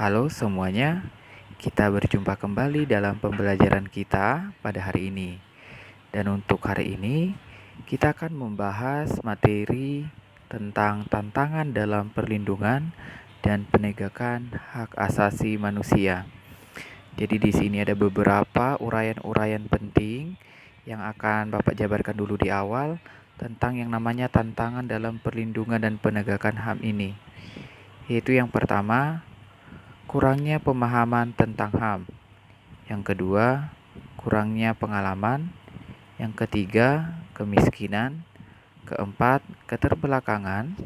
Halo semuanya, kita berjumpa kembali dalam pembelajaran kita pada hari ini. Dan untuk hari ini, kita akan membahas materi tentang tantangan dalam perlindungan dan penegakan hak asasi manusia. Jadi di sini ada beberapa uraian-uraian penting yang akan Bapak jabarkan dulu di awal tentang yang namanya tantangan dalam perlindungan dan penegakan HAM ini. Yaitu yang pertama, kurangnya pemahaman tentang HAM. Yang kedua, kurangnya pengalaman. Yang ketiga, kemiskinan. Keempat, keterbelakangan.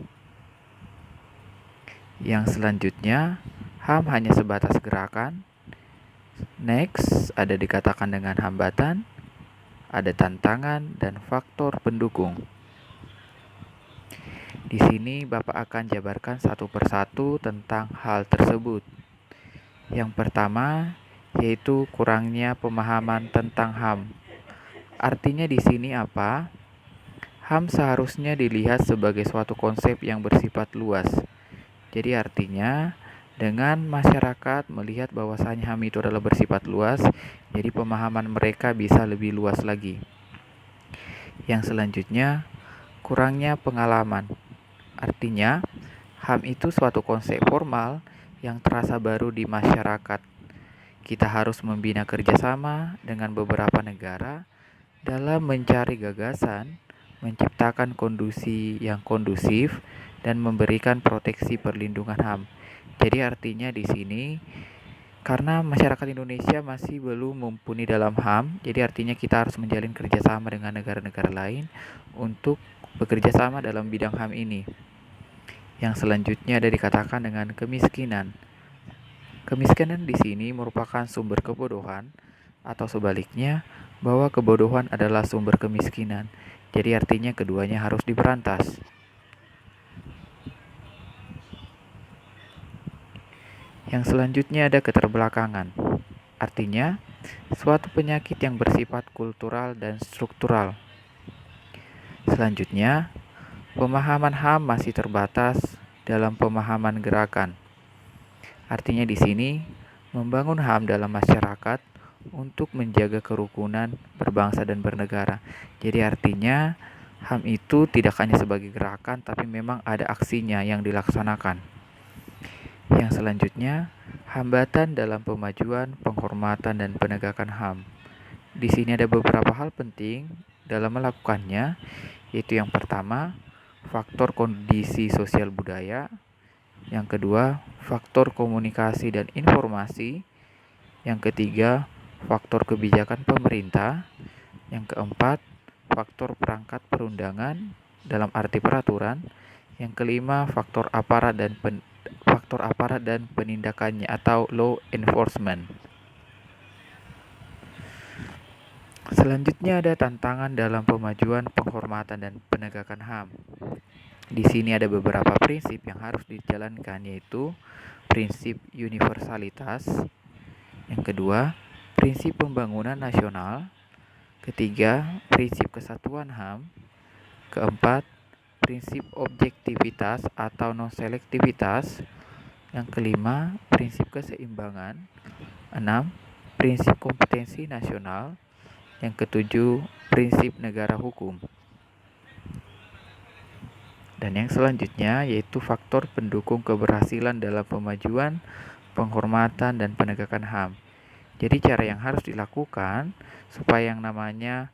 Yang selanjutnya, HAM hanya sebatas gerakan. Next, ada dikatakan dengan hambatan, ada tantangan, dan faktor pendukung. Di sini Bapak akan jabarkan satu persatu tentang hal tersebut. Yang pertama, yaitu kurangnya pemahaman tentang HAM. Artinya di sini apa? HAM seharusnya dilihat sebagai suatu konsep yang bersifat luas. Jadi artinya dengan masyarakat melihat bahwasanya HAM itu adalah bersifat luas, jadi pemahaman mereka bisa lebih luas lagi. Yang selanjutnya, kurangnya pengalaman. Artinya, HAM itu suatu konsep formal yang terasa baru di masyarakat. Kita harus membina kerjasama dengan beberapa negara dalam mencari gagasan, menciptakan kondisi yang kondusif, dan memberikan proteksi perlindungan HAM. Jadi artinya di sini, karena masyarakat Indonesia masih belum mumpuni dalam HAM, jadi artinya kita harus menjalin kerjasama dengan negara-negara lain untuk bekerja sama dalam bidang HAM ini. Yang selanjutnya ada dikatakan dengan kemiskinan. Kemiskinan di sini merupakan sumber kebodohan, atau sebaliknya, bahwa kebodohan adalah sumber kemiskinan. Jadi artinya keduanya harus diberantas. Yang selanjutnya ada keterbelakangan. Artinya, suatu penyakit yang bersifat kultural dan struktural. Selanjutnya, pemahaman HAM masih terbatas dalam pemahaman gerakan. Artinya di sini, membangun HAM dalam masyarakat untuk menjaga kerukunan berbangsa dan bernegara. Jadi artinya HAM itu tidak hanya sebagai gerakan, tapi memang ada aksinya yang dilaksanakan. Yang selanjutnya, hambatan dalam pemajuan, penghormatan, dan penegakan HAM. Di sini ada beberapa hal penting dalam melakukannya, yaitu yang pertama, faktor kondisi sosial budaya. Yang kedua, faktor komunikasi dan informasi. Yang ketiga, faktor kebijakan pemerintah. Yang keempat, faktor perangkat perundangan dalam arti peraturan. Yang kelima, faktor aparat dan penindakannya atau law enforcement. Selanjutnya ada tantangan dalam pemajuan, penghormatan, dan penegakan HAM. Di sini ada beberapa prinsip yang harus dijalankan, yaitu prinsip universalitas. Yang kedua, prinsip pembangunan nasional. Ketiga, prinsip kesatuan HAM. Keempat, prinsip objektivitas atau non-selektivitas. Yang kelima, prinsip keseimbangan. 6. Prinsip kompetensi nasional. Yang ketujuh, prinsip negara hukum. Dan yang selanjutnya yaitu faktor pendukung keberhasilan dalam pemajuan, penghormatan, dan penegakan HAM. Jadi cara yang harus dilakukan supaya yang namanya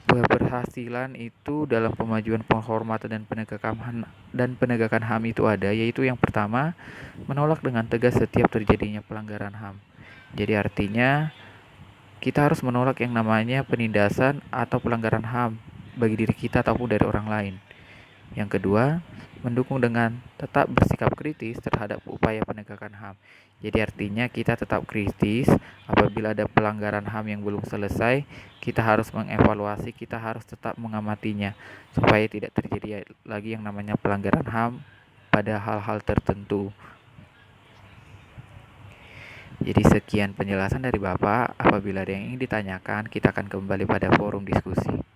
keberhasilan itu dalam pemajuan, penghormatan, dan penegakan HAM itu ada, yaitu yang pertama, menolak dengan tegas setiap terjadinya pelanggaran HAM. Jadi artinya kita harus menolak yang namanya penindasan atau pelanggaran HAM bagi diri kita ataupun dari orang lain. Yang kedua, mendukung dengan tetap bersikap kritis terhadap upaya penegakan HAM. Jadi artinya kita tetap kritis apabila ada pelanggaran HAM yang belum selesai, kita harus mengevaluasi, kita harus tetap mengamatinya supaya tidak terjadi lagi yang namanya pelanggaran HAM pada hal-hal tertentu. Jadi sekian penjelasan dari Bapak. Apabila ada yang ingin ditanyakan, kita akan kembali pada forum diskusi.